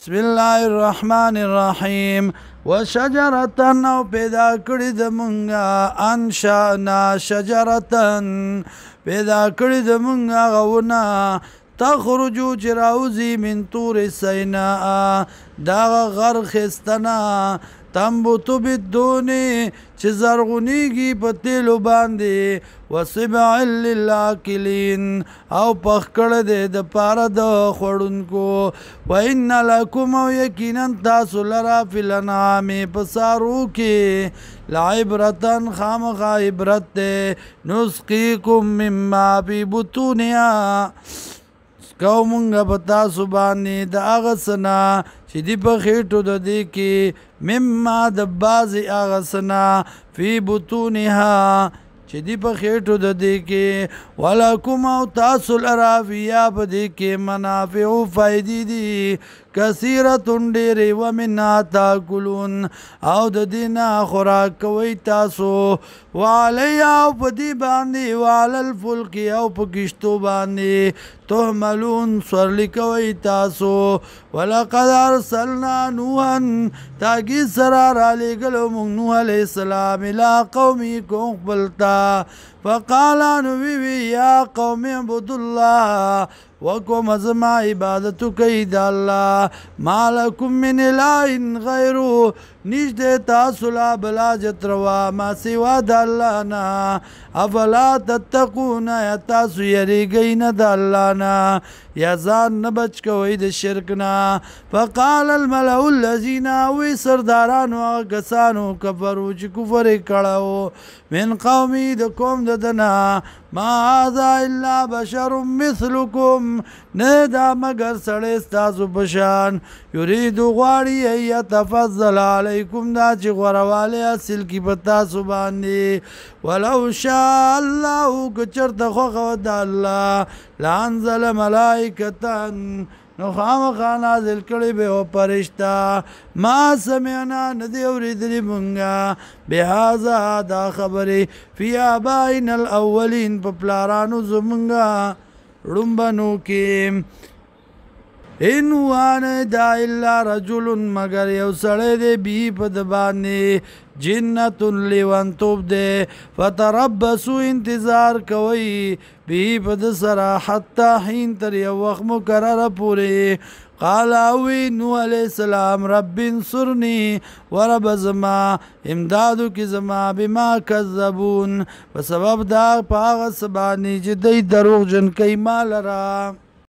بسم الله الرحمن الرحیم وشجرتن او پیدا کړی د مونږه انشانا شجرتن پیدا کړی د مونږه غونه تخرجو چراوزی من طور سیناء دا غر خستنا تنبتو بدونی چه زرغونیگی پا تیلو باندی وسبع للآکلین او پخکڑ دے دا پارا دا خوڑنکو وإن لکم او یقیناً تاسو لرا فی الانعام پسارو کی لعبرتن خامخا عبرت دے نسقیکم مما فی بطونیا کو مونږ په تاسو باندې د هغه څه نه چې دي په خېټو د دې کې مما د بعضې هغه څه نه فی بطونها چې دي په خېټو د دې کې ولکم او تاسو لرا فیها په دې کې منافع فایدې دي کثیرتون ډېرې ومنها تاکلون او د دې نه خوراک کوئ تاسو وعلیها او په دې باندې وعلى الفلک او په کشتو باندې تحملون سورلی کوئ تاسو ولقد ارسلنا نوحا تاکي سره رالیږلو موږ نوح علیه السلام الی قومه قوم خپل ته فقال نووی یا قوم اعبدوا الله وکم زما عبادتو کئی دا اللہ ما لکم من الہ غیرو نشتے تاسو لا بلاجت روا ما سوا دا اللہ نا افلا تتقون یا تاسو یری گئی نا دا اللہ نا یا زان نبچ کوئی دا شرکنا فقال الملعو اللذین اوی سردارانو آگسانو کفرو چی کفر کڑاو من قومی دا قوم دا دنا ما هذا الا بشر مثلکم نه دا مگر سړی ستاسو په شان یریدو غواړي ان یتفضل علیکم دا چې غوروالی حاصل کي په تاسو باندې ولو شاء الله که چېرته خوښه وه د الله لانزل ملائکتن نو خامخا نازل کړی به و فرشته ما سمعنا نه دی اورېدلي مونږه بهذا دا خبرې فی آبائنا الاولین په پلارانو زمونږه ړومبنو کې ان وانه دا الا رجل مگر یو سړی دی بی په د باندې جنت لیونتوب دی فتربصوا انتظار کوئ بی په د سره حتی حین تر یو وخت مقرره پورې قال اوی نوح علیہ السلام رب انصرنی ورب زما امدادو کی زما بما کذبون په سبب دا پاغ سبانی چې دی دروغ جن کئی مال را